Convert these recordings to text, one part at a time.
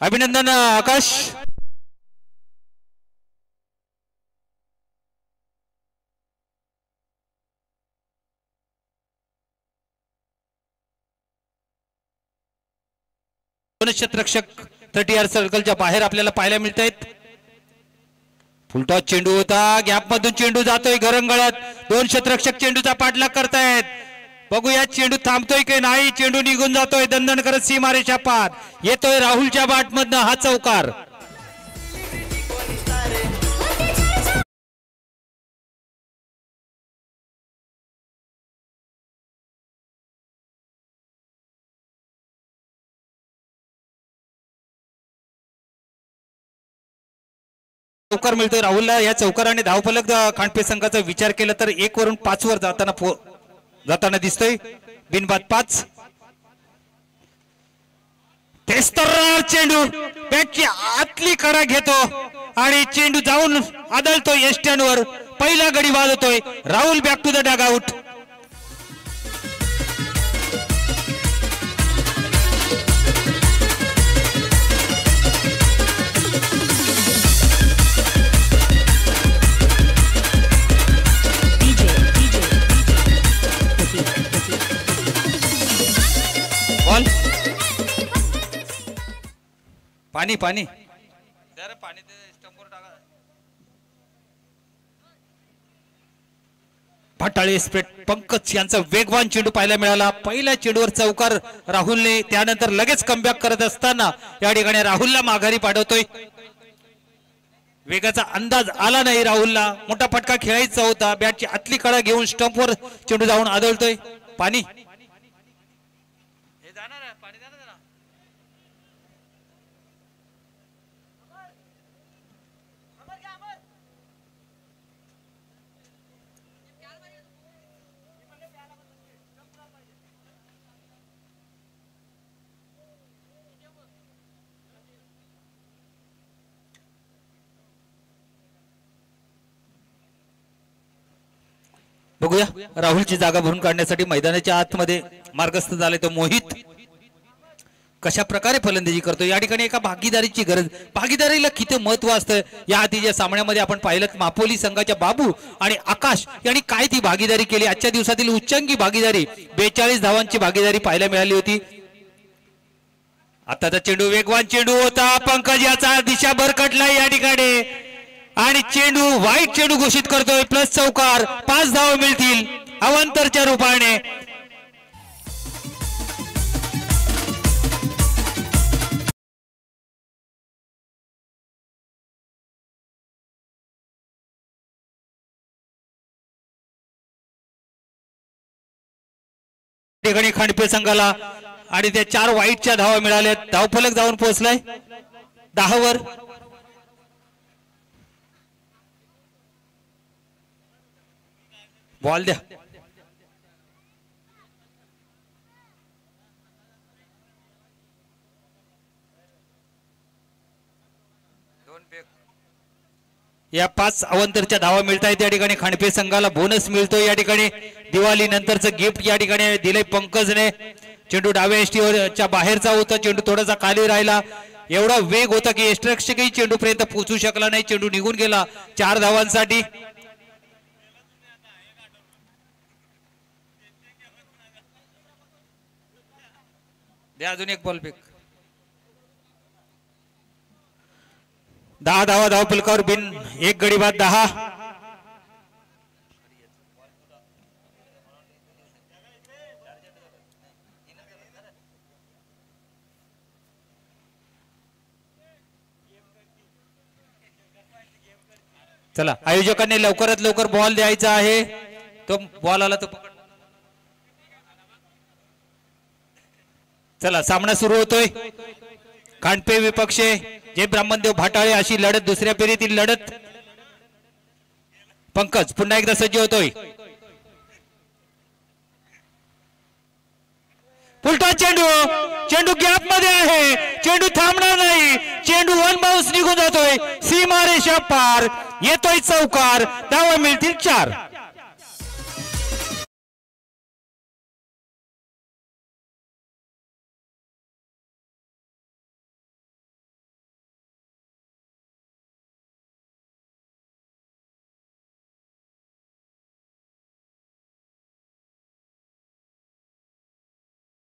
अभिनंदन आकाश. दोन क्षेत्ररक्षक 30 सर्कलच्या बाहेर आपल्याला पाहायला मिळत आहेत. फुलटॉस चेंडू होता, गॅप मधून चेंडू जातोय घरंगळत. दोन क्षेत्ररक्षक चेंडूचा पाठलाग करतायत. बघूया चेंडू थांबतोय की नाही. चेंडू निघून जातोय दणदण करत सीमारेषा पार. येतोय राहुलच्या बॅट मधनं हा चौकार. चौकार मिळतोय राहुलला. या चौकाराने धावफलक खांडपे संघाचा विचार केला तर 1 वरून 5 वर जाताना दिसतोय. बिनबाद 5. चेंडू बॅटची आतली कडा घेतो आणि चेंडू जाऊन आदळतोय यष्ट्यांवर. पहिला गडी वाजवतोय Rahul. Back to the dugout. पाणी पाणी पाणी भटाळे स्प्रेट पंकज यांचा वेगवान चेंडू पाहायला मिळाला. पहिल्या चेंडूवर चौकार राहुलने. त्यानंतर लगेच कमबॅक करत असताना या ठिकाणी राहुलला माघारी पाठवतोय. वेगाचा अंदाज आला नाही राहुलला. मोठा फटका खेळायचा होता. बॅटची आतली कडा घेऊन स्टंपवर चेंडू जाऊन आदळतोय. पाणी बघूया. राहुलची जागा भरून काढण्यासाठी मैदानाच्या आतमध्ये मार्गस्थ झाले तो मोहित कशा प्रकारे फलंदाजी करतो. या ठिकाणी एका भागीदारीची गरज. भागीदारीला किती महत्व असतं. या आधीच्या सामन्यामध्ये आपण पाहिलं मापोली संघाच्या बाबू आणि आकाश यांनी काय ती भागीदारी केली. आजच्या दिवसातील उच्चांकी भागीदारी 42 धावांची भागीदारी पाहायला मिळाली होती. आताचा चेंडू वेगवान चेंडू होता. पंकज याचा दिशा भरकटला या ठिकाणी आणि चेंडू वाईट चेंडू घोषित करतोय. प्लस चौकार. 5 धावा मिळतील अवांतरच्या रूपाने. ठिकाणी खांडपे संघाला आणि त्या 4 वाईटच्या धावा मिळाल्या. धावफलक जाऊन पोहोचलाय 10 वर. बॉल द्या. या 5 अवंतरच्या धावा मिळत आहेत. या ठिकाणी खांडपे संघाला बोनस मिळतो. या ठिकाणी दिवाळी नंतरचं गिफ्ट या ठिकाणी दिलंय पंकजने. चेंडू डाव्या एसटीच्या बाहेरचा होता. चेंडू थोडासा खाली राहिला. एवढा वेग होता की यष्टिरक्षकही चेंडू पर्यंत पोहोचू शकला नाही. चेंडू निघून गेला 4 धावांसाठी. द्या अजून एक बॉल फेक. 10 धावा धावफलकावर. बिन एक गडी बाद 10. चला आयोजकांनी लवकरात लवकर बॉल द्यायचा आहे. तो बॉल आला तो पकड. चला सामना सुरू होतोय. खांडपे विपक्षे जय ब्राह्मणदेव भाटाळे अशी लढत. दुसऱ्या फेरीतील लढत. पंकज पुन्हा एकदा सज्ज होतोय. उलटा चेंडू. चेंडू गॅप मध्ये आहे. चेंडू थांबणार नाही. चेंडू 1 बाउन्स निघून जातोय सीमारेषा पार. येतोय चौकार. धावा मिळतील 4.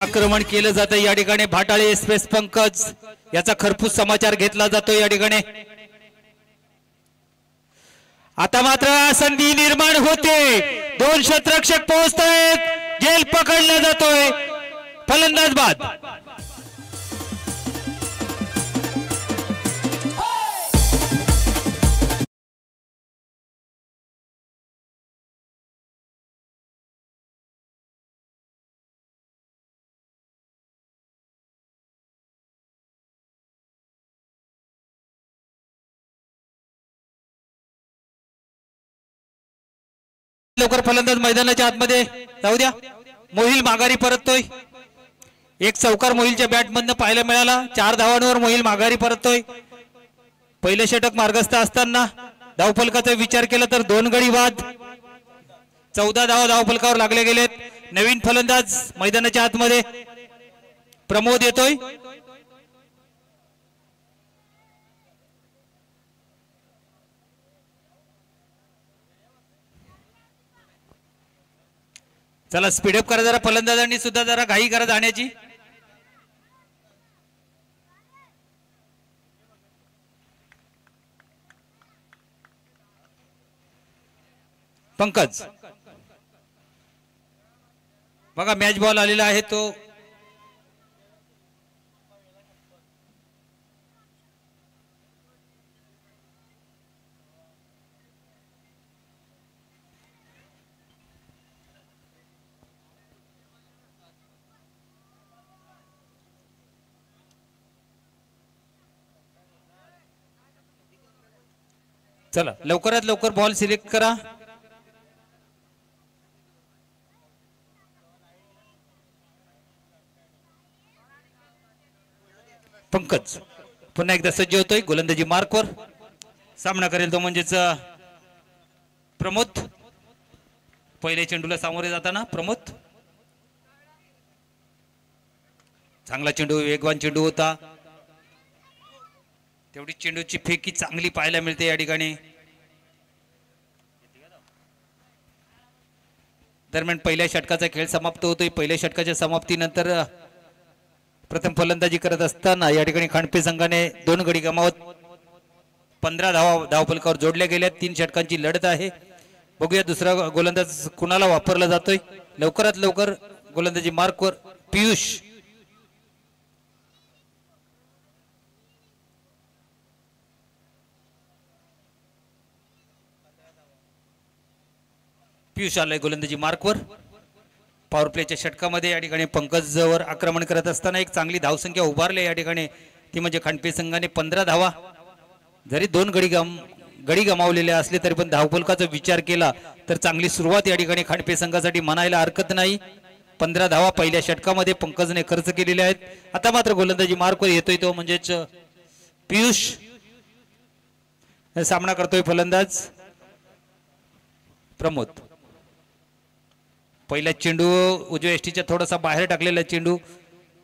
आक्रमण केलं जातं या ठिकाणी भाटाळे एक्सप्रेस पंकज याचा खरपूस समाचार घेतला जातो या ठिकाणी। आता मात्र संधी निर्माण होते, दोन शतरक्षक पोहोचतायत, झेल पकडला जातोय, फलंदाज बाद। लवकर फलंदाज मैदानाच्या आतमध्ये जाऊ द्या। मोहिल माघारी परततोय, एक चौकार मोहिलच्या बॅट मधनं पाहायला मिळाला, 4 धावांवर मोहिल माघारी परततोय। पहिले षटक मार्गस्थ असताना धावफलकाचा विचार केला तर 2 गडी बाद, 14 धावा धावफलकावर लागले गेलेत। नवीन फलंदाज मैदानाच्या आतमध्ये प्रमोद येतोय। चला स्पीडअप करा जरा, फलंदाजांनी सुद्धा जरा घाई करा जाण्याची। पंकज बघा मॅच बॉल आलेला आहे तो चला लवकरात लवकर बॉल सिलेक्ट करा। पंकज पुन्हा एकदा सज्ज होतोय, गोलंदाजी मार्कवर सामना करेल तो म्हणजेच प्रमोद। पहिल्या चेंडूला सामोरे जाताना प्रमोद, चांगला चेंडू, वेगवान चेंडू होता, तेवढी चेंडूची फेकी चांगली पाहायला मिळते या ठिकाणी। दरम्यान पहिल्या षटकाचा खेळ समाप्त होतोय। पहिल्या षटकाच्या समाप्तीनंतर प्रथम फलंदाजी करत असताना या ठिकाणी खांडपे संघाने 2 गडी गमावत 15 धावा धावफलकावर जोडल्या गेल्या। 3 षटकांची लढत आहे, बघूया दुसरा गोलंदाज कुणाला वापरला जातोय। लवकरात लवकर गोलंदाजी मार्कवर पियुष, पियुष आलाय गोलंदाजी मार्कवर। पॉवर प्लेच्या षटकामध्ये या ठिकाणी पंकजवर आक्रमण करत असताना एक चांगली धावसंख्या उभारली या ठिकाणी, ती म्हणजे खांडपे संघाने 15 धावा। जरी 2 गडी गमावलेले असले तरी पण धावफलकाचा विचार केला तर चांगली सुरुवात या ठिकाणी खांडपे संघासाठी म्हणायला हरकत नाही। 15 धावा पहिल्या षटकामध्ये पंकजने खर्च केलेले आहेत। आता मात्र गोलंदाजी मार्कवर येतोय तो म्हणजेच पियुष, सामना करतोय फलंदाज प्रमोद। पहिला चेंडू उजव्या एष्टीच्या थोडासा बाहेर टाकलेला चेंडू,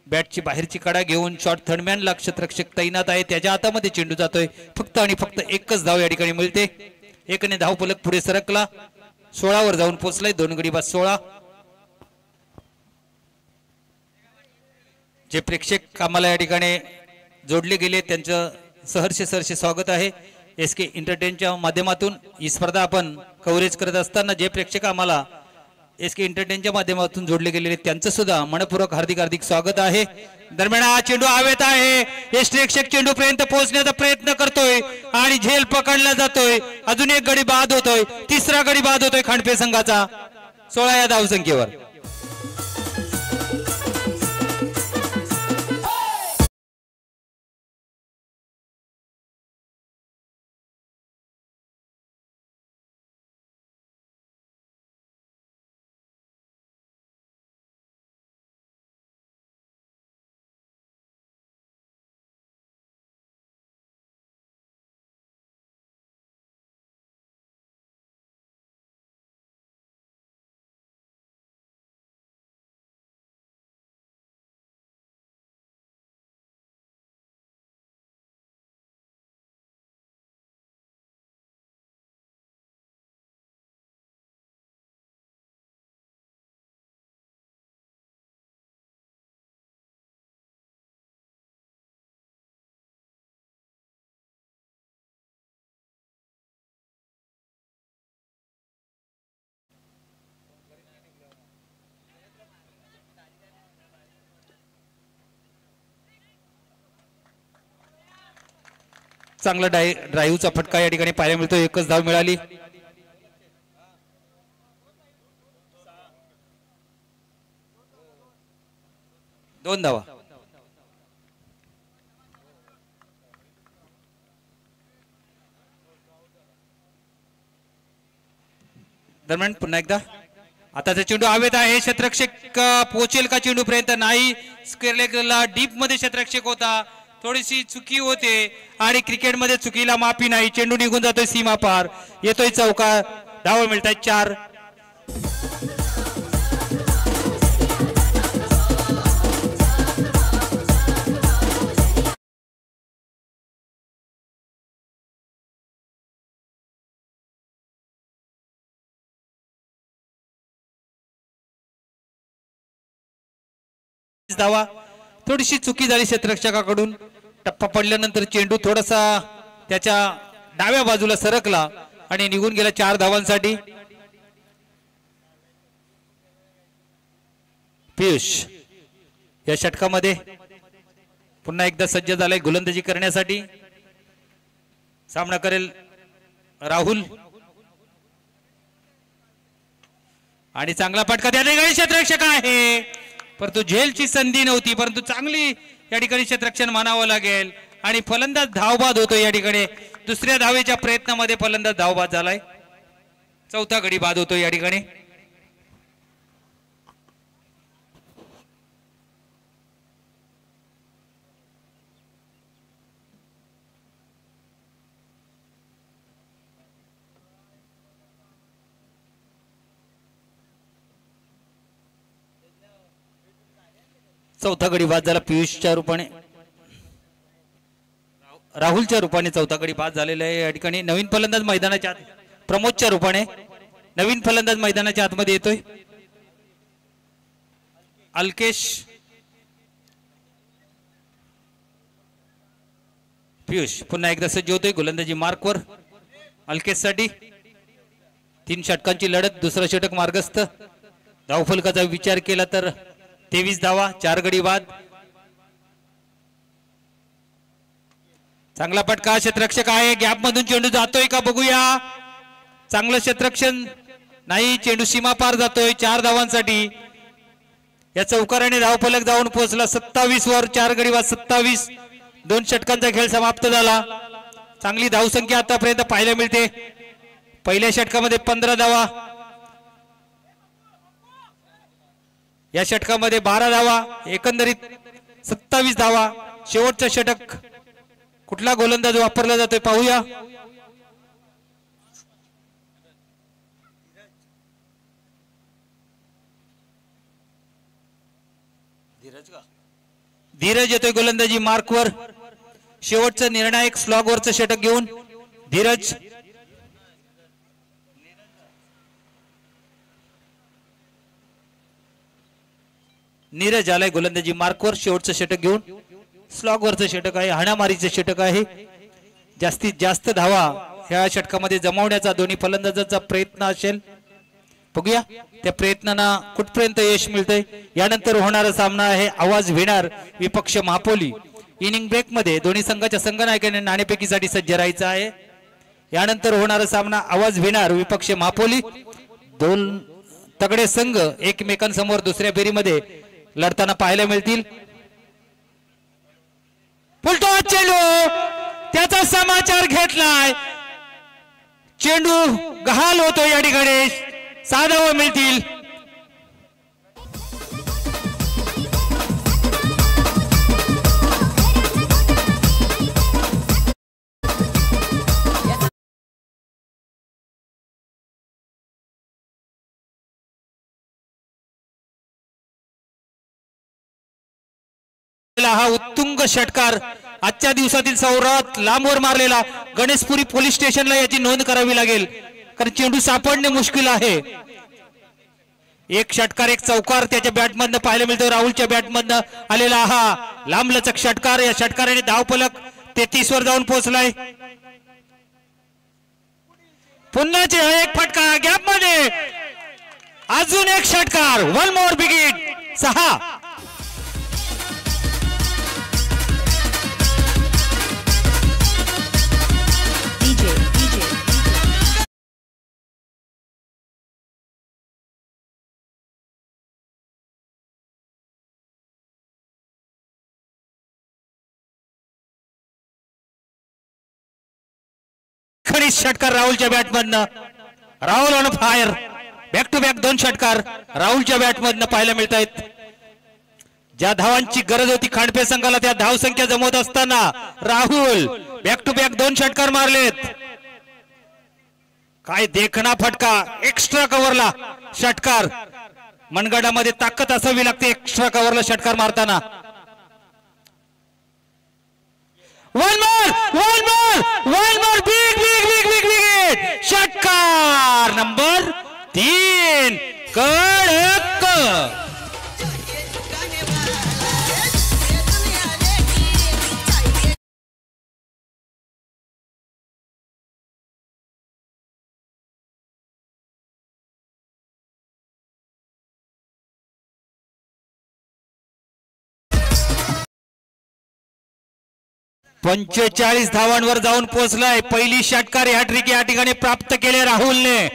बॅटची बाहेरची कडा घेऊन शॉट थर्डमॅन लक्षरक्षक तैनात आहे, त्याच्या हातामध्ये चेंडू जातोय। फक्त आणि फक्त एकच धाव या ठिकाणी मिळते, 1ने धावफलक पुढे सरकला, 16 वर जाऊन पोहोचलाय। 2 गडी बाद 16। जे प्रेक्षक आम्हाला या ठिकाणी जोडले गेले त्यांचं सहर्ष स्वागत आहे। SK एंटरटेनच्या माध्यमातून ही स्पर्धा आपण कव्हरेज करत असताना जे प्रेक्षक आम्हाला SK एंटरटेनच्या माध्यमातून जोडले गेलेले त्यांचं सुद्धा मनपूर्वक हार्दिक स्वागत आहे। दरम्यान हा चेंडू हवेत आहे, यष्टी प्रेक्षक चेंडू पर्यंत पोहोचण्याचा प्रयत्न करतोय आणि झेल पकडला जातोय। अजून एक गडी बाद होतोय, तिसरा गडी बाद होतोय खांडपे संघाचा 16 या धावसंख्येवर। चांगला ड्राईव्हचा फटका या ठिकाणी पाहायला मिळतो. एकच धाव मिळाली. दोन धावा. दरम्यान पुन्हा एकदा आताचा चेंडू हवेत आहे. क्षेत्ररक्षक पोहोचेल का चेंडू पर्यंत? नाही. स्क्वेअर लेगला डीप मध्ये क्षेत्ररक्षक होता. थोडीशी चुकी होते आणि क्रिकेटमध्ये चुकीला माफी नाही. चेंडू निघून जातोय सीमा पार. येतोय चौकार. धावा मिळतात 4. धावा. थोडीशी चुकी झाली क्षेत्ररक्षकाकडून. टप्पा पडल्यानंतर चेंडू थोडासा त्याच्या डाव्या बाजूला सरकला आणि निघून गेला 4 धावांसाठी. पियुष या षटकामध्ये पुन्हा एकदा सज्ज झालाय गोलंदाजी करण्यासाठी. सामना करेल राहुल आणि चांगला फटका त्या ठिकाणी क्षेत्ररक्षक आहे, परंतु झेलची संधी नव्हती. परंतु चांगली या ठिकाणी क्षेत्ररक्षण मानावं लागेल आणि फलंदाज धावबाद होतो. या ठिकाणी दुसऱ्या धावेच्या प्रयत्नामध्ये फलंदाज धावबाद झालाय. चौथा गडी बाद होतो या ठिकाणी. चौथा गडी बाद झाला पियुषच्या रूपाने. राहुलच्या रूपाने चौथा गडी बाद झालेला आहे. या ठिकाणी नवीन फलंदाज मैदानाच्या आत प्रमोदच्या रूपाने नवीन फलंदाज मैदानाच्या आतमध्ये येतोय. अल्केश. पियुष पुन्हा एकदा सज्ज होतोय गोलंदाजी मार्कवर अल्केश साठी. 3 षटकांची लढत. दुसरं षटक मार्गस्थ. धावफलकाचा विचार केला तर 23 धावा. 4 गडी बाद. चांगला फटका. क्षेत्ररक्षक आहे. गॅप मधून चेंडू जातोय का बघूया. चांगलं क्षेत्ररक्षण नाही. चेंडू सीमा पार जातोय 4 धावांसाठी. या चौकाराने धावफलक जाऊन पोहोचला 27 वर. 4 गडी बाद 27. 2 षटकांचा खेळ समाप्त झाला. चांगली धावसंख्या आतापर्यंत पाहायला मिळते. पहिल्या षटकामध्ये 15 धावा. या षटकामध्ये 12 धावा. एकंदरीत 27 धावा. शेवटचं षटक कुठला गोलंदाज वापरला जातोय पाहूया. धीरज येतोय गोलंदाजी मार्कवर. शेवटचं निर्णायक स्लॉगवरचं षटक घेऊन धीरज. नीरज आलाय गोलंदाजी मार्कवर. शेवटचं षटक घेऊन. स्लॉगवरचं षटक आहे. हाणामारीचं षटक आहे. जास्तीत जास्त धावा ह्या षटकामध्ये जमवण्याचा दोन्ही फलंदाजांचा प्रयत्न असेल. बघूया त्या प्रयत्नांना कुठपर्यंत यश मिळतंय. यानंतर होणारा सामना आहे आवाज विणार विपक्ष महापोली. इनिंग ब्रेक मध्ये दोन्ही संघाच्या संघनायकांनी नाणेफेकीसाठी सज्ज राहायचं आहे. यानंतर होणारा सामना आवाज विणार विपक्ष महापोली. 2 तगडे संघ एकमेकांसमोर दुसऱ्या फेरीमध्ये लढताना पाहायला मिळतील. फुलटॉस चेंडू. त्याचा समाचार घेतलाय. चेंडू गहाल होतो या ठिकाणी. 6 धावा मिळतील. हा उत्तुंग षटकार आजच्या दिवसातील सर्वात लांबवर मारलेला. गणेशपुरी पोलीस स्टेशनला याची नोंद करावी लागेल, कारण चेंडू सापडणे मुश्किल आहे. एक षटकार एक चौकार त्याच्या बॅटमधनं पाहायला मिळतो. राहुलच्या बॅटमधनं आलेला हा लांबलचक षटकार. या षटकाराने धावफलक 33 वर जाऊन पोहोचलाय. पुन्हा एक फटका गॅप मध्ये. अजून एक षटकार. 1 मोर बिगिट. 6. पण षटकार राहुलच्या बॅटमधनं. Rahul on fire. Back to back 2 षटकार राहुलच्या बॅटमधनं पाहायला मिळत आहेत. ज्या धावांची गरज होती खांडपे संघाला त्या धाव संख्या जमवत असताना राहुल बॅक टू बॅक 2 षटकार मारलेत. काय देखणा फटका. एक्स्ट्रा कव्हरला षटकार. मनगडामध्ये ताकद असावी लागते एक्स्ट्रा कव्हरला षटकार मारताना. वन मोर बिग षटकार नंबर 3 कडक. पंचेचाळीस धावांवर जाऊन पोहोचलाय. पहिली षटकार हॅट्रिक या ठिकाणी प्राप्त केले राहुलने.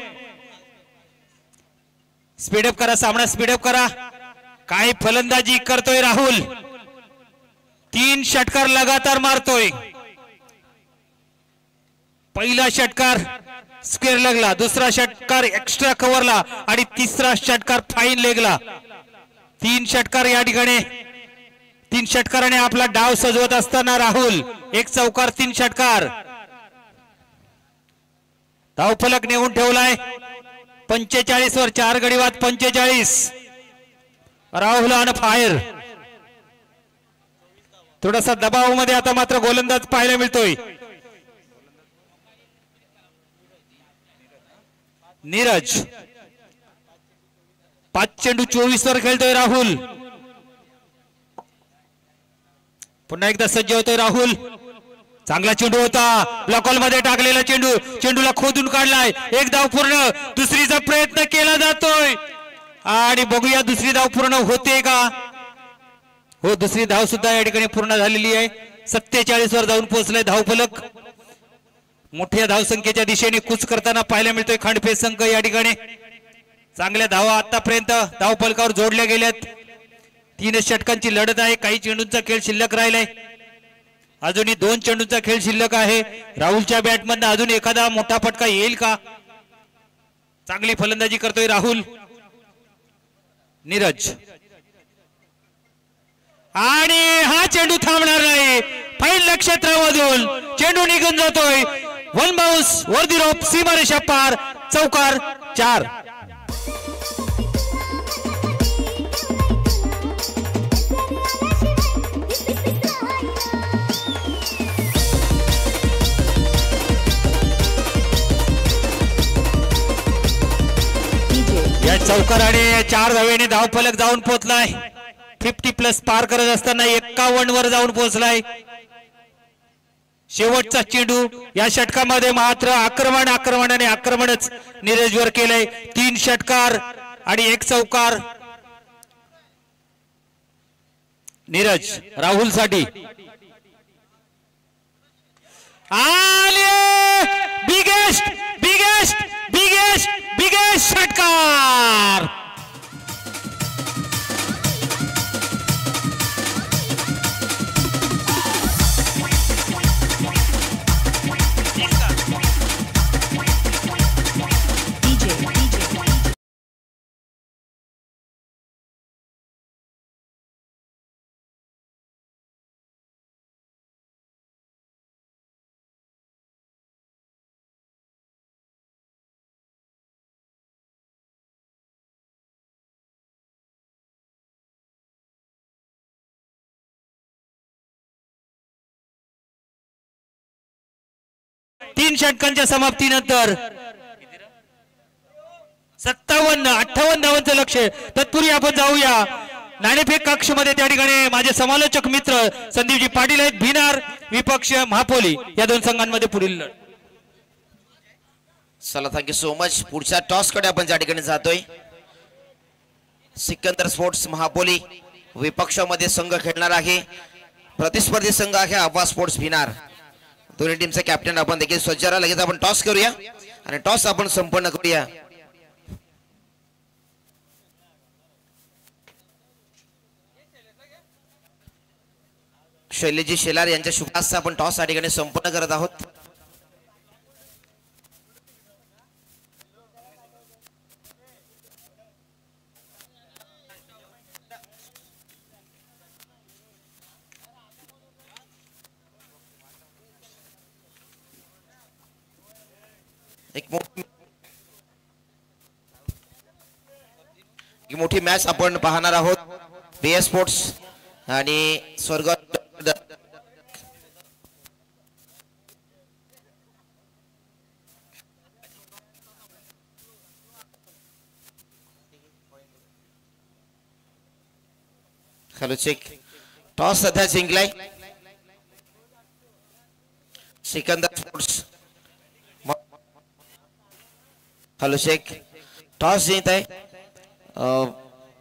स्पीडअप करा सामना, स्पीडअप करा. काय फलंदाजी करतोय राहुल. 3 षटकार लगातार मारतोय. पहिला षटकार स्क्वेअर लेगला, दुसरा षटकार एक्स्ट्रा कव्हरला आणि तिसरा षटकार फाईन लेगला. 3 षटकार या ठिकाणी. 3 षटकाराने आपला डाव सजवत असताना राहुल 1 चौकार 3 षटकार. धावफलक नेऊन ठेवलाय 45 वर. 4 गडी बाद 45. Rahul on fire. थोडासा दबावामध्ये आता मात्र गोलंदाज पाहायला मिळतोय. नीरज 5 चेंडू 24 वर खेळतोय राहुल. पुन्हा एकदा सज्ज होतोय राहुल. चांगला चेंडू होता. ब्लॉक हॉल मध्ये टाकलेला चेंडू. चेंडूला खोदून काढलाय. 1 धाव पूर्ण. दुसरीचा प्रयत्न केला जातोय आणि बघूया दुसरी धाव पूर्ण होते का. हो, दुसरी धाव सुद्धा या ठिकाणी पूर्ण झालेली आहे. 47 वर जाऊन पोहोचलाय धावफलक. मोठ्या धावसंख्येच्या दिशेने कूच करताना पाहायला मिळतोय खांडपे संघ या ठिकाणी. चांगल्या धावा आतापर्यंत धावफलकावर जोडल्या गेल्यात. 3 षटकांची लढत आहे. काही चेंडूंचा खेळ शिल्लक राहिलाय. अजूनही 2 चेंडूंचा खेळ शिल्लक आहे. राहुलच्या बॅटमधनं अजून एखादा मोठा फटका येईल का. चांगली फलंदाजी करतोय राहुल. नीरज आणि हा चेंडू थांबणार नाही. फाईन क्षेत्रामधून चेंडू निघून जातोय. 1 बाउन्स वर दी रोप. सीमारेषा पार. चौकार 4. या चौकाराने 4 धावेने धावफलक जाऊन पोहोचलाय. 50+ पार करत असताना 51 वर जाऊन पोहोचलाय. शेवटचा चेंडू या षटकामध्ये मात्र आक्रमणच नीरजवर केलंय. 3 षटकार आणि 1 चौकार. नीरज राहुल साठी बिगेस्ट षटकार. तीन षटकांच्या समाप्तीनंतर 57-58 धावांचं लक्ष. तत्पूर्वी आपण जाऊया नाणेफेक कक्ष मध्ये. त्या ठिकाणी माझे समालोचक मित्र संदीपजी पाटील आहेत. भिनार विपक्ष महापोली या 2 संघांमध्ये पुढील लढत. चला, थँक्यू सो मच. पुढच्या टॉस कडे आपण त्या ठिकाणी जातोय. सिकंदर स्पोर्ट्स महापोली विपक्षामध्ये संघ खेळणार आहे. प्रतिस्पर्धी संघ आहे आबा स्पोर्ट्स भिनार. दोन्ही टीमचे कॅप्टन आपण देखील सज्ज राहा. लगेच आपण टॉस करूया आणि टॉस आपण संपन्न करूया. शैलेजी शेलार यांच्या शुभास्ते आपण टॉस या ठिकाणी संपन्न करत आहोत. एक मोठी मॅच आपण पाहणार आहोत. बीएस स्पोर्ट्स आणि स्वर्ग हॅलो चेक. टॉस सध्या जिंकलाय Sikandar sports. Hello check. Toss जीत आहे.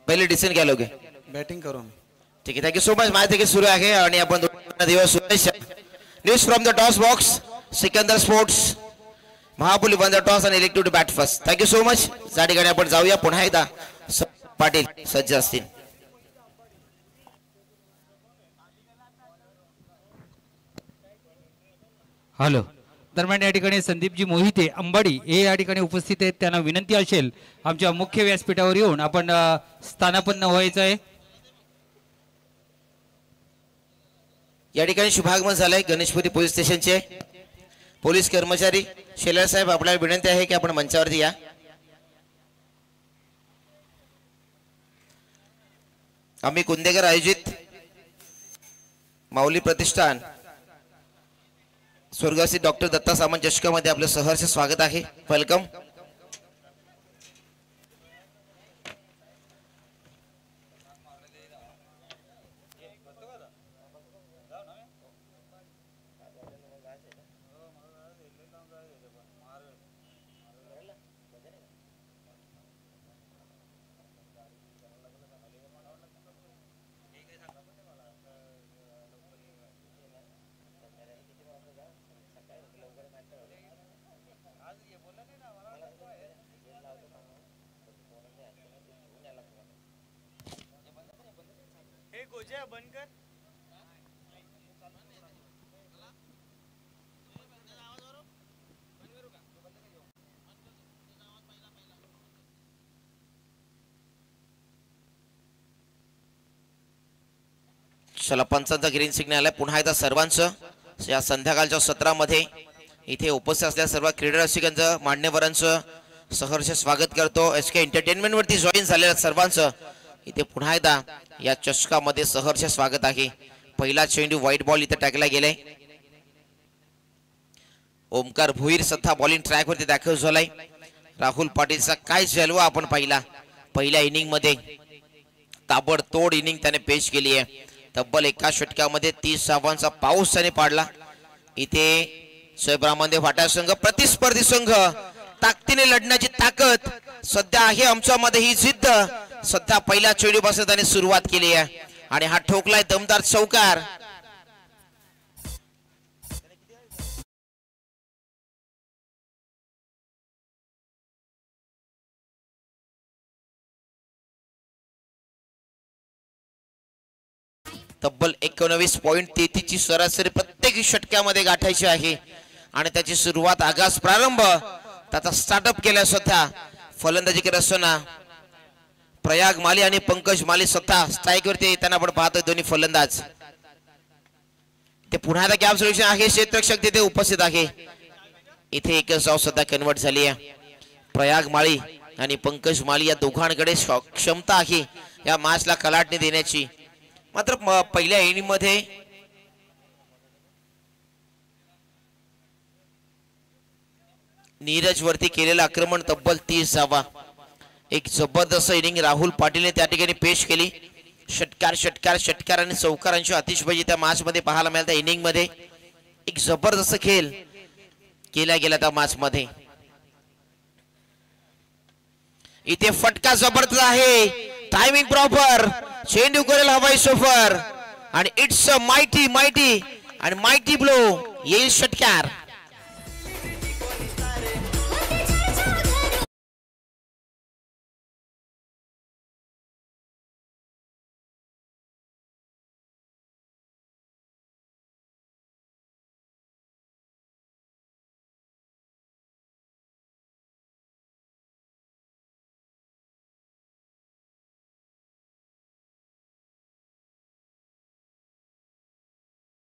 पहिले डिसिजन घ्या लोगे. बॅटिंग करू. ठीक आहे. Thank you so much. माझ्या देखील सुरू आहे आणि आपण दिवस news from the toss box. Sikandar sports महापुली वन द टॉस आणि elective to bat first. Thank you so much. या ठिकाणी आपण जाऊया. पुन्हा एकदा पाटील सज्ज असतील. हॅलो. दरम्यान या ठिकाणी संदीपजी मोहिते अंबाडी हे या ठिकाणी उपस्थित आहेत. त्यांना विनंती असेल आमच्या मुख्य व्यासपीठावर येऊन आपण स्थानापन्न व्हायचं आहे. या ठिकाणी शुभागमन झालंय गणेशपुरी पोलीस स्टेशनचे पोलीस कर्मचारी. शेलार साहेब आपल्याला विनंती आहे की आपण मंचावरती या. आम्ही कुंदेकर आयोजित माऊली प्रतिष्ठान स्वर्गवासी डॉक्टर दत्ता सामंत चषकामध्ये आपलं सहर्ष स्वागत आहे. वेलकम. चला पंचांचा ग्रीन सिग्नल आहे. पुन्हा एकदा सर्वांचं या संध्याकाळच्या सत्रामध्ये इथे उपस्थित असलेल्या सर्व क्रीडा रसिकांचं मान्यवरांचं सहर्ष स्वागत करतो. एसके एंटरटेनमेंट वरती जॉईन झालेल्या सर्वांचं इथे पुन्हा एकदा या चषकामध्ये सहर्ष स्वागत आहे. पहिला चेंडू व्हाईट बॉल इथे टाकला गेलाय. ओमकार भुईर सध्या बॉलिंग ट्रॅक वरती दाखल झालाय. राहुल पाटीलचा काय जलवा आपण पाहिला. पहिल्या इनिंग मध्ये ताबडतोड इनिंग त्याने पेश केली आहे. तब्बल एका षटकामध्ये 30 धावांचा पाऊस त्याने पाडला. इथे स्वयंब्राह्मणदेव भाटा संघ प्रतिस्पर्धी संघ ताकदीने लढण्याची ताकद सध्या आहे आमच्यामध्ये. ही जिद्द सध्या पहिल्या चेंडूपासून त्याने सुरुवात केली आहे आणि हा ठोकलाय दमदार चौकार. तब्बल 19.33 ची सरासरी प्रत्येक षटकामध्ये गाठायची आहे आणि त्याची सुरुवात आगास प्रारंभ त्याचा स्टार्टअप केला. स्वतः फलंदाजी करत असताना प्रयाग माली आणि पंकज माली स्वतः स्ट्राईक वरती येताना आपण पाहतोय दोन्ही फलंदाज. ते पुन्हा एकदा गॅप सोल्युशन आहे. क्षेत्ररक्षक तिथे उपस्थित आहे. इथे एकच धाव सध्या कन्वर्ट झाली आहे. प्रयाग माळी आणि पंकज माली या दोघांकडे क्षमता आहे या मॅचला कलाटणी देण्याची. मात्र पहिल्या इनिंग मध्ये नीरज वरती केलेलं आक्रमण तब्बल 30 धावा. एक जबरदस्त इनिंग राहुल पाटीलने त्या ठिकाणी पेश केली. षटकार षटकार षटकार आणि चौकारांची आतिषबाजी त्या मॅच मध्ये पाहायला मिळाली. त्या इनिंग मध्ये एक जबरदस्त खेळ केला गेला त्या मॅच मध्ये. इथे फटका जबरदस्त आहे. Timing proper. चेंडू करेल हवाई सफर आणि इट्स अ माइटी माइटी आणि माइटी ब्लो. येईल षटकार.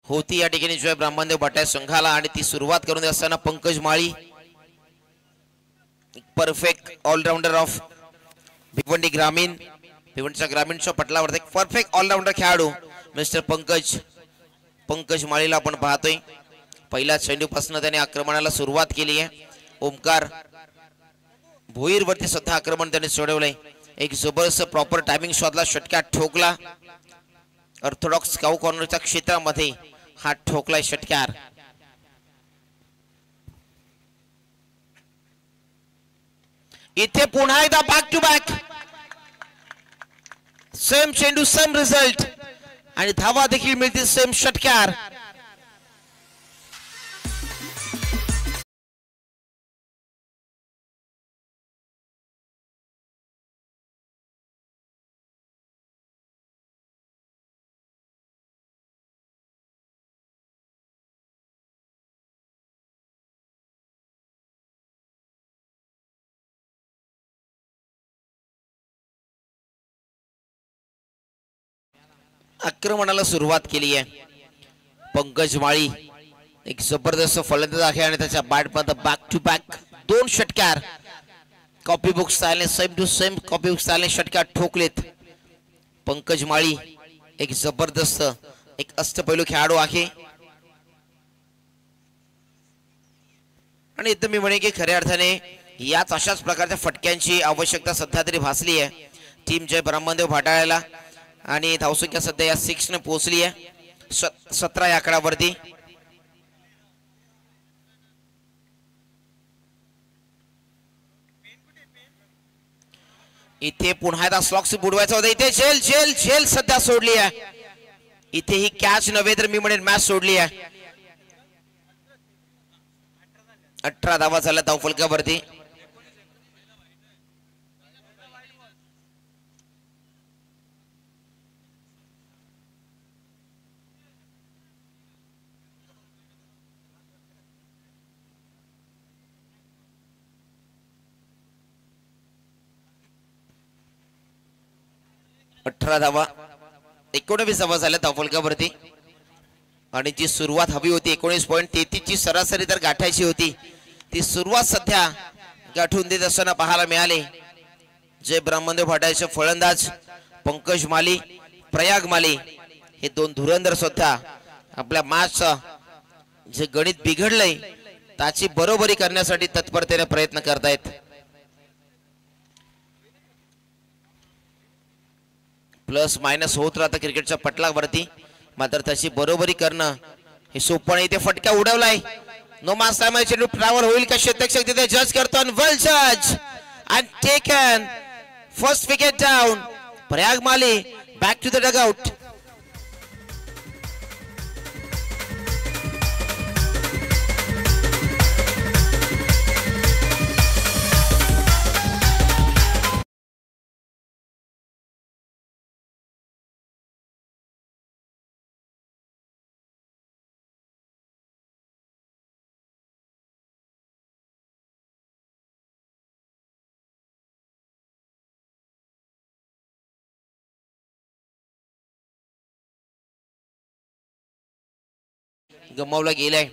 होती या ठिकाणी जय ब्राह्मणदेव भटाय संघाला आणि ती सुरुवात करून असताना पंकज माळी परफेक्ट ऑलराऊंडर ऑफ भिवंडी ग्रामीण, भिवंडीच्या ग्रामीणच्या पटलावर एक परफेक्ट ऑलराऊंडर खेळाडू मिस्टर पंकज माळीला आपण पाहतोय. पहिल्या चेंडूपासून त्याने आक्रमणाला सुरुवात केली आहे. ओमकार भोईरवरती सुद्धा आक्रमण त्याने सोडवलंय. एक जबरदस्त प्रॉपर टायमिंग शोधला, षटक्यात ठोकला. ऑर्थोडॉक्स काऊ कॉर्नरच्या क्षेत्रामध्ये हा ठोकलाय षटकार. इथे पुन्हा एकदा बॅक टू बॅक सेम चेंडू सेम रिझल्ट आणि धावा देखील मिळतील सेम षटकार. आक्रमणाला सुरुवात केली आहे पंकज माळी. एक जबरदस्त फलंदाज आहे आणि त्याच्या बॅटमध्ये बॅक टू बॅक 2 षटकार कॉपी बुक स्टाईलने same to same copy book स्टाईलने षटकार ठोकलेत. पंकज माळी एक जबरदस्त एक अष्टपैलू खेळाडू आहे आणि इथं मी म्हणेन की खऱ्या अर्थाने याच अशाच प्रकारच्या फटक्यांची आवश्यकता सध्या तरी भासली आहे टीम जय ब्रह्मदेव भाटाळ्याला. आणि धावसंख्या सध्या या 6 ने पोहोचली आहे 17 या आकड्यावरती. इथे पुन्हा एकदा स्लॉक्स बुडवायचा होता. इथे झेल सध्या सोडली आहे. इथे ही कॅच नव्हे तर मी म्हणेन मॅच सोडली आहे. 18 धावा झाल्या धावफलकावरती. धावा 19 धावा झाल्या धावफलकावरती आणि जी सुरुवात हवी होती 19.33 ची सरासरी तर गाठायची होती ती सुरुवात सध्या गाठून देत असताना पाहायला मिळाले. जय ब्रह्मदेव भाटाळ्याचे फलंदाज पंकज माली, प्रयाग माली हे 2 धुरंधर सुद्धा आपल्या मॅचचं जे गणित बिघडलंय त्याची बरोबरी करण्यासाठी तत्परतेने प्रयत्न करतायत. प्लस मायनस होत राहतं क्रिकेटच्या पटलावरती, मात्र त्याची बरोबरी करणं हे सोपं नाही. इथे फटका उडवलाय. नो मार्क्स टाइम चेंडू ट्रॅव्हल होईल का क्षेत्ररक्षक तिथे जज करतो आणि वेल जज and taken first wicket down. Prayag Mali back to the dugout. गमावला गेलाय.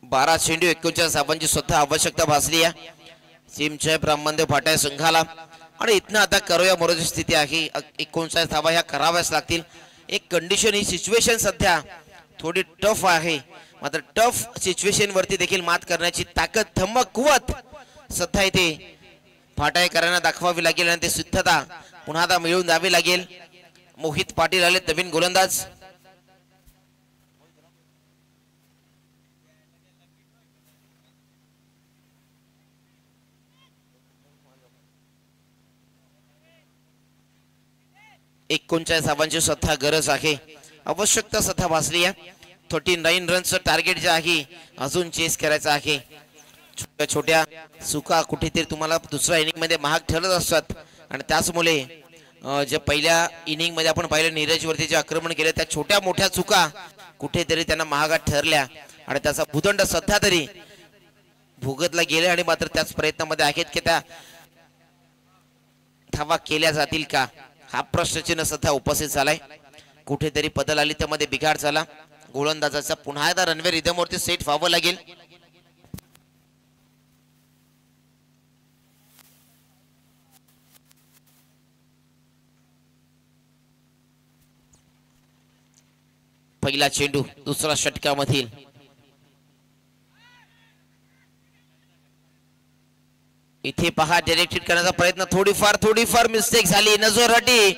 बारा चेंडू 49 धावांची स्वतः आवश्यकता भासली आहे टीमच्या ब्रह्मदेव भाटाळ्या संघाला आणि इथनं आता करूया मोरोची स्थिती आहे. 39 धावा ह्या कराव्याच लागतील. एक कंडिशन ही सिच्युएशन सध्या थोडी टफ आहे, मात्र टफ सिच्युएशन वरती देखील मात करण्याची ताकद धमक कुवत सध्या इथे भाटाळेकरांना दाखवावी लागेल आणि ते सिद्धता पुन्हा आता मिळवून द्यावी लागेल. मोहित पाटील आले नवीन गोलंदाज. एकोणचाळीस धावांची सध्या गरज आहे, आवश्यकता सध्या भासली आहे. 39 रनचं टार्गेट जे आहे अजून चेस करायचं आहे. छोट्या छोट्या चुका कुठेतरी तुम्हाला दुसऱ्या इनिंग मध्ये महाग ठरत असतात आणि त्याचमुळे जे पहिल्या इनिंग मध्ये आपण पाहिलं नीरज वरती जे आक्रमण केले त्या छोट्या मोठ्या चुका कुठेतरी त्यांना महागात ठरल्या आणि त्याचा भूदंड सध्या तरी भोगतला गेले आणि मात्र त्याच प्रयत्नामध्ये आहेत की त्या धावा केल्या जातील का हा प्रश्नचिन्ह सध्या उपस्थित झालाय. कुठेतरी बदल आली त्यामध्ये बिघाड झाला. गोलंदाजाचा पुन्हा एकदा रनवे रिदमवरती सेट व्हावं लागेल. पहिला चेंडू दुसरा षटकामधील इथे पहा डायरेक्टेड करण्याचा प्रयत्न, थोडीफार मिस्टेक झाली, नजर हटी,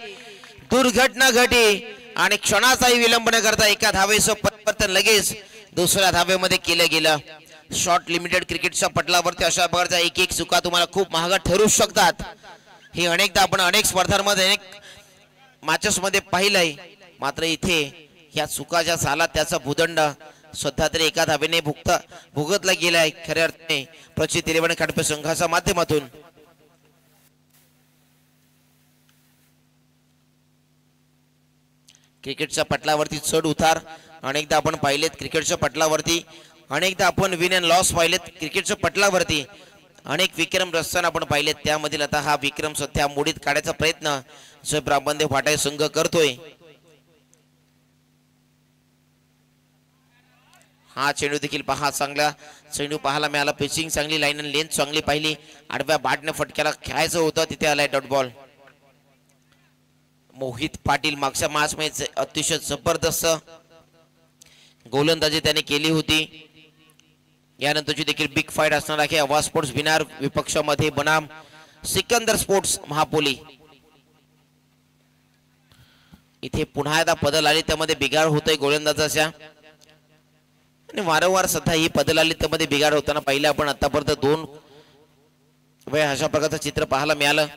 दुर्घटना घटी आणि क्षणाचाही विलंब न करता एका धावेचं परिवर्तन लगेच दुसऱ्या धावेमध्ये केलं गेलं. शॉर्ट लिमिटेड क्रिकेटच्या पटलावरती अशा प्रकारच्या एक एक चुका तुम्हाला खूप महागात ठरू शकतात. हे अनेकदा आपण अनेक स्पर्धांमध्ये अनेक मॅचेस मध्ये पाहिलंय. मात्र इथे या चुका ज्या झाला त्याचा भूदंड सध्या तरी एका धावेने भुगतला गेलाय खऱ्या अर्थाने प्रचित 11 खडपे संघाच्या माध्यमातून. क्रिकेटच्या पटलावरती चढ उतार अनेकदा आपण पाहिलेत. क्रिकेटच्या पटलावरती अनेकदा आपण विन अँड लॉस पाहिलेत. क्रिकेटच्या पटलावरती अनेक विक्रम रचना आपण पाहिलेत. त्यामधील आता हा विक्रम सध्या मोडीत काढायचा प्रयत्न जो ब्राह्मणदेव फाटाई संघ करतोय. हा चेंडू देखील पहा, चांगला चेंडू पाहायला मिळाला. पिचिंग चांगली, लाईन अँड लेंथ चांगली पाहिली. आडव्या बॅटने फटक्याला खेळायचं होतं, तिथे आलाय डॉट बॉल. मोहित पाटील मागच्या मॅच मध्ये अतिशय जबरदस्त गोलंदाजी त्याने केली होती. यानंतरची देखील बिग फाईट असणार आहे. आवाज स्पोर्ट्स भिनार विपक्षामध्ये बनाम सिकंदर स्पोर्ट्स महापोली. इथे पुन्हा एकदा बदल आली त्यामध्ये बिघाड होतोय गोलंदाजाच्या आणि वारंवार सध्या ही बदल आली त्यामध्ये बिघाड होताना पाहिलं आपण. आतापर्यंत 2 वेळा अशा प्रकारचं चित्र पाहायला मिळालं.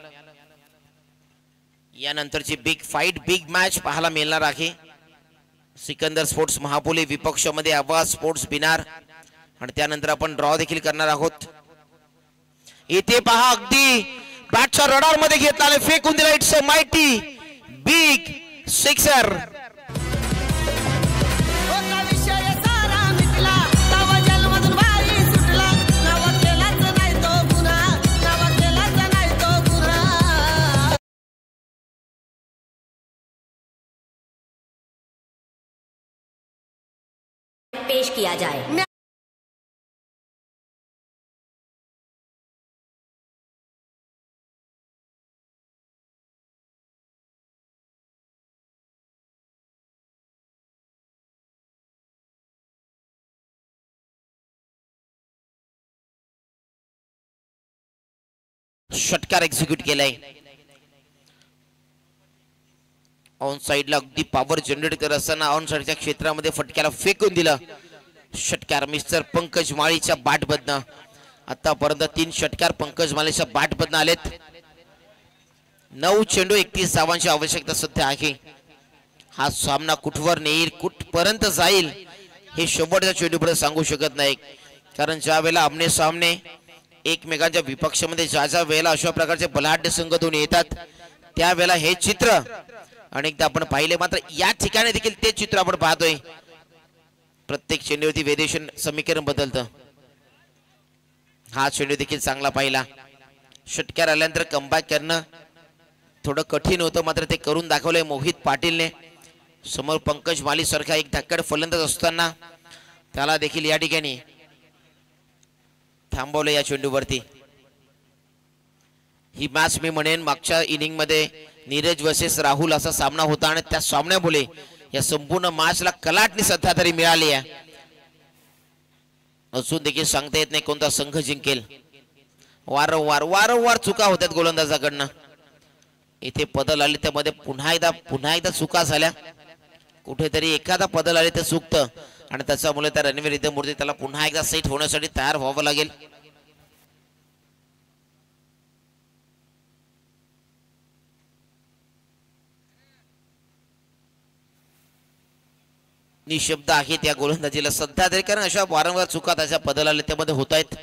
यानंतरची बिग फाईट, बिग मॅच पाहायला मिळणार आहे. सिकंदर स्पोर्ट्स महापोली विपक्षामध्ये आवाज स्पोर्ट्स बिनार आणि त्यानंतर आपण ड्रॉ देखील करणार आहोत. इथे पहा अगदी बॅटच्या रडार मध्ये घेतला आणि फेकून दिला. It's a mighty big sixer. पेश किया जाए. षटकार एक्झिक्यूट केलाय. ऑन साइडला अगदी पॉवर जनरेट करत असताना ऑन साइडच्या क्षेत्रामध्ये फटक्याला फेकून दिलं. षटकार मिस्टर पंकज माळीच्या बॅटमधनं. आतापर्यंत 3 षटकार पंकज माळीच्या बॅटमधनं आलेत. 9 चेंडू 31 धावांची आवश्यकता सध्या आहे. हा सामना कुठवर नेईल, कुठपर्यंत जाईल हे शेवटच्या चेंडूपर्यंत सांगू शकत नाही. कारण ज्या वेळेला आमने सामने एकमेकांच्या विपक्षामध्ये ज्या वेळेला अशा प्रकारचे बलाढ्य संघ दोन येतात त्यावेळेला हे चित्र अनेकदा आपण पाहिले. मात्र या ठिकाणी देखील ते चित्र आपण पाहतोय. प्रत्येक चेंडूवरती व्हेरिएशन समीकरण बदलतं. हा चेंडू देखील चांगला पाहिला. षटकार आल्यानंतर कमबॅक करणं थोडं कठीण होतं, मात्र ते करून दाखवलंय मोहित पाटीलने. समोर पंकज माली सारखा एक धक्कड फलंदाज असताना त्याला देखील या ठिकाणी थांबवलं या चेंडूवरती. ही मॅच मी म्हणेन मागच्या इनिंग मध्ये नीरज वर्सेस राहुल असा सामना होता आणि त्या सामन्यामुळे या संपूर्ण मॅचला कलाटणी सध्या तरी मिळाली आहे. अजून देखील सांगता येत नाही कोणता संघ जिंकेल. वारंवार चुका होत्यात गोलंदाजाकडनं. इथे बदल आले त्यामध्ये पुन्हा एकदा चुका झाल्या. कुठेतरी एखादा बदल आले तर चुकतं आणि त्याच्यामुळे त्या रणवीर रिदमवरती त्याला पुन्हा एकदा सेट होण्यासाठी तयार व्हावं लागेल. निशब्द आहे त्या गोलंदाजीला सध्या तरी, कारण अशा वारंवार चुका त्याच्या बदल आले त्यामध्ये होत आहेत.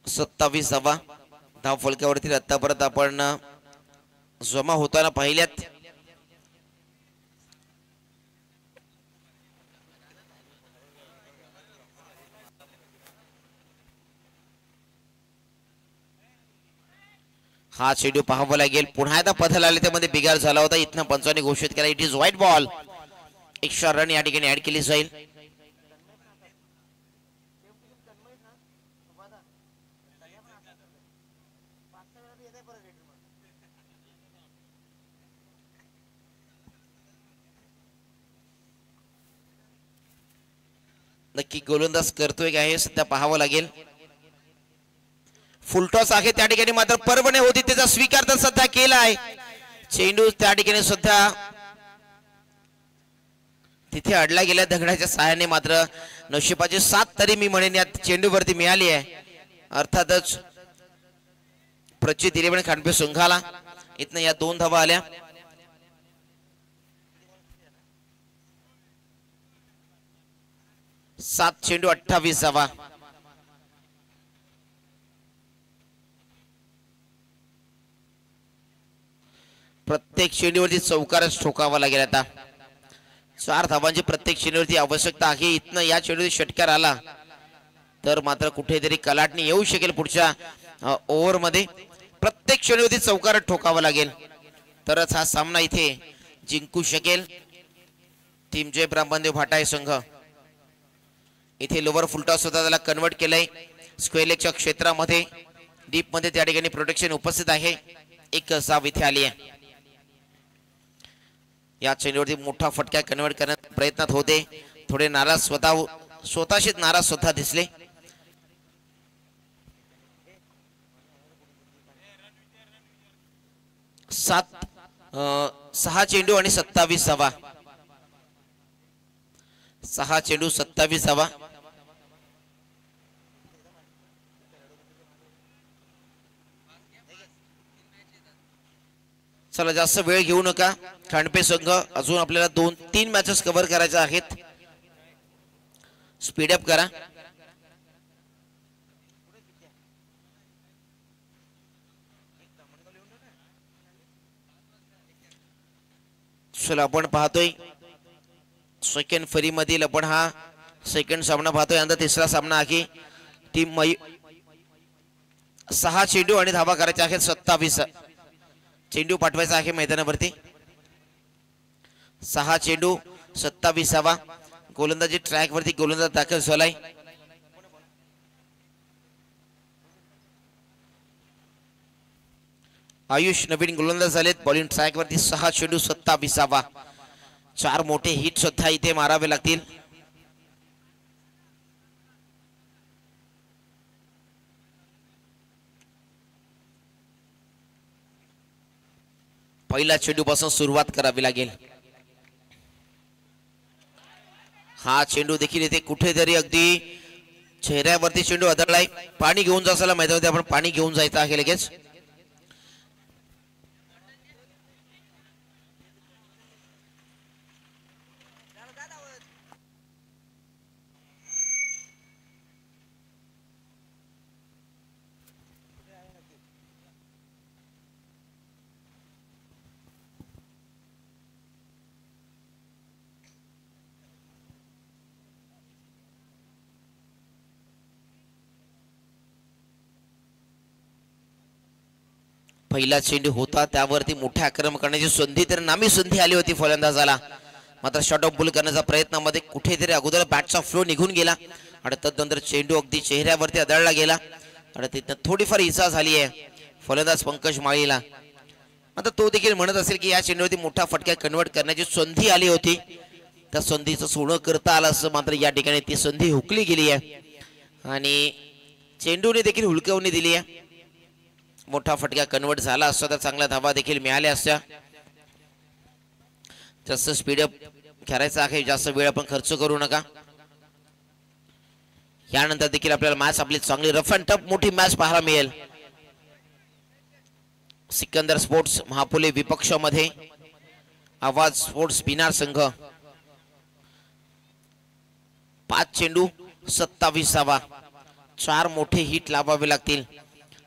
27 धावा धाव फलकावरती आतापर्यंत आपण जमा होताना पाहिल्यात. हा चेंडू पाहावा लागेल. पुन्हा एकदा पथल आले त्यामध्ये बिगार झाला होता. इथनं पंचाने घोषित केला it is white ball. Extra run या ठिकाणी ऍड केली जाईल. नक्की गोलंदाज करतोय का हे सध्या पाहावं लागेल. फुलटॉस आहे त्या ठिकाणी मात्र पर्वणे होती त्याचा स्वीकार तर सध्या केलाय. चेंडू त्या ठिकाणी सुद्धा तिथे अडला गेल्या दगडाच्या सहाय्याने. मात्र नशिबाची साथ तरी मी म्हणेन या चेंडूवरती मिळाली आहे. अर्थातच प्रचित दिले पण खांडपे संघाला. इथनं या 2 धावा आल्या. 7 चेंडू 28 धावा. प्रत्येक चेंडूवरती चौकारच ठोकावा लागेल. आता 4 धावांची प्रत्येक चेंडूवरती आवश्यकता आहे. इथनं या चेंडूवरती षटकार आला तर मात्र कुठेतरी कलाटणी येऊ शकेल पुढच्या ओव्हर मध्ये. प्रत्येक चेंडूवरती चौकारच ठोकावा लागेल तरच हा सामना इथे जिंकू शकेल टीम जय ब्रह्मदेव भाटाई संघ. इथे लोवर फुलटॉस होता त्याला कन्वर्ट केलंय स्क्वेअर लेगच्या क्षेत्रामध्ये. डीप मध्ये त्या ठिकाणी प्रोटेक्शन उपस्थित आहे. एक साव इथे आली आहे. या चेंडूवरती मोठा फटका कन्वर्ट करण्याच्या प्रयत्नात होते. थोडे नाराज स्वतःशीच नाराज स्वतः दिसले. सात 6 चेंडू आणि 27 धावा. 6 चेंडू 27 धावा. चला जास्त वेळ घेऊ नका. खांडपे संघ अजून आपल्याला 2-3 मॅचेस कव्हर करायच्या आहेत. स्पीडअप करा. चला आपण पाहतोय सेकंड फेरी मधील आपण हा सेकंड सामना पाहतोय. यंदा तिसरा सामना आहे. टीम 6 चेंडू आणि धावा करायच्या आहेत. 27 चेंडू पाठवायचा आहे मैदानावरती. 6 चेंडू 27 धावा. गोलंदाजी ट्रॅक वरती गोलंदाज दाखल झालाय. आयुष नवीन गोलंदाज झालेत बॉलिंग ट्रॅक वरती. 6 चेंडू 27 धावा. 4 मोठे हिट सुद्धा इथे मारावे लागतील. पहिला चेंडू पासून सुरुवात करावी लागेल. हा चेंडू देखील इथे कुठेतरी अगदी चेहऱ्यावरती चेंडू आदळलाय. पाणी घेऊन जायला मैदानामध्ये आपण पाणी घेऊन जायचं आहे लगेच. पहिला चेंडू होता त्यावरती मोठे आक्रमण करण्याची संधी तर नामी संधी आली होती फलंदाजाला. मात्र शॉट ऑफ बॉल करण्याच्या प्रयत्नामध्ये कुठेतरी अगोदर बॅटचा फ्लो निघून गेला आणि तदनंतर चेंडू अगदी चेहऱ्यावरती आदळला गेला आणि तिथं थोडीफार इजा झाली आहे फलंदाज पंकज माळीला. आता तो देखील म्हणत असेल की या चेंडूवरती मोठा फटका कन्वर्ट करण्याची संधी आली होती. त्या संधीचं सोनं करता आलं असं मात्र या ठिकाणी ती संधी हुकली गेली आहे आणि चेंडूने देखील हुलकवणी दिली आहे. मोठा फटका कन्वर्ट झाला असता तर चांगल्या धावा देखील मिळाल्या असत्या. जास्त स्पीडअप करायचं आहे. जास्त वेळ आपण खर्च करू नका. यानंतर देखील आपल्याला मॅच आपली चांगली रफ अँड टफ मोठी मॅच पाहायला मिळेल. सिकंदर स्पोर्ट्स महापुले विपक्षामध्ये आवाज स्पोर्ट्स बिनार संघ. 5 चेंडू 27 धावा. 4 मोठे हिट लावावे लागतील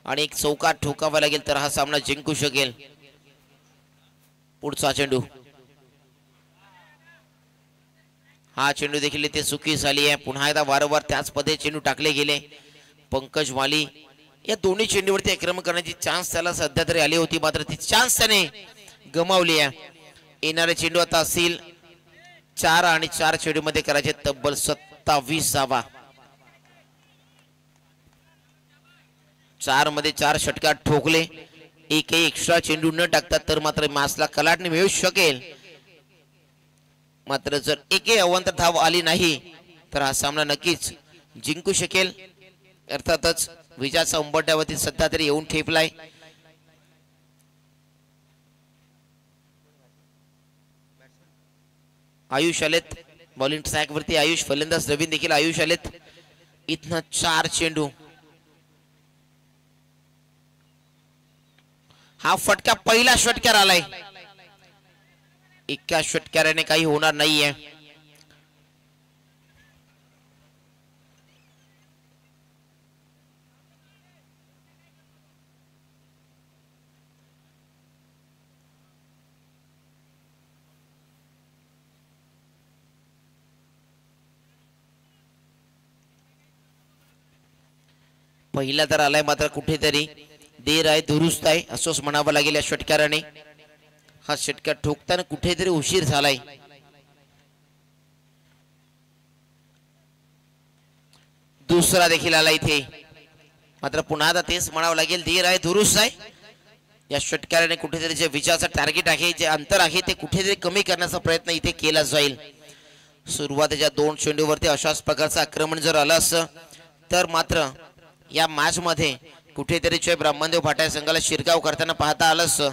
आणि एक चौकार ठोकावा लागेल तर हा सामना जिंकू शकेल. पुढचा चेंडू, हा चेंडू देखील इथे चुकी झाली आहे. पुन्हा एकदा वारंवार त्याच पद्धतीने चेंडू टाकले गेले. पंकज वाली या दोन्ही चेंडूवरती आक्रमण करण्याची चान्स त्याला सध्या तरी आली होती, मात्र ती चान्स त्याने गमावली आहे. येणारे चेंडू आता असतील 4 आणि 4 चेंडू मध्ये करायचे तब्बल 27 धावा. 4 मध्ये 4 षटकार ठोकले. एकही एक्स्ट्रा चेंडू न टाकतात तर मात्र मॅचला कलाटणी मिळू शकेल. मात्र जर एकही अवांतर धाव आली नाही तर हा सामना नक्कीच जिंकू शकेल. अर्थातच विजयाचा उंबरठ्यावरती सध्या तरी येऊन ठेपलाय. आयुष आलेत बॉलिंग ट्रॅक वरती. आयुष फलंदाज, रवीन देखील आयुष आलेत. इथनं 4 चेंडू. हा फटका पहिला षटकार आलाय. एका षटकाराने काही होणार नाहीये. पहिला तर आलाय, मात्र कुठेतरी देर आहे दुरुस्त आहे असंच म्हणावं लागेल या षटकाराने. हा षटकार ठोकताना कुठेतरी उशीर झालाय. दुसरा देखील आला इथे, मात्र पुन्हा आता तेच म्हणावं लागेल देर आहे दुरुस्त आहे. या षटकाराने कुठेतरी जे विजयाचं टार्गेट आहे, जे अंतर आहे ते कुठेतरी कमी करण्याचा प्रयत्न इथे केला जाईल. सुरुवातीच्या 2 चेंडूवरती अशाच प्रकारचं आक्रमण जर आलं असतं तर मात्र या मॅच मध्ये कुठेतरी जय ब्रह्मदेव भाटिया संघाला शिरकाव करताना पाहता आलं असतं.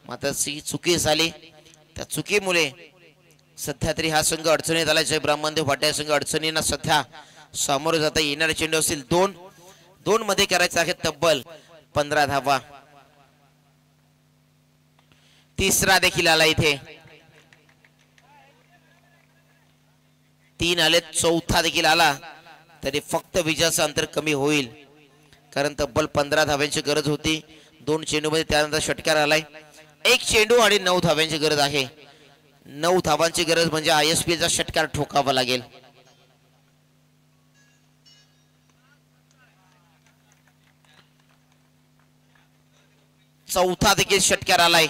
मात्र चुकी झाली. त्या चुकीमुळे सध्या तरी हा संघ अडचणीत आला. जय ब्रह्मदेव भाटिया संघ अडचणींना सध्या सामोरे जाता. येणारे चेंडू असतील 2 मध्ये करायचं आहे तब्बल 15 धावा. तिसरा देखील आला इथे. 3 आले, चौथा देखील आला तरी फक्त विजयाचं अंतर कमी होईल, कारण तब्बल 15 धाव्यांची गरज होती. 2 चेंडू मध्ये त्यानंतर षटकार आलाय. 1 चेंडू आणि 9 धाव्यांची गरज आहे. 9 धावांची गरज म्हणजे ISP चा षटकार ठोकावा लागेल. चौथा देखील षटकार आलाय.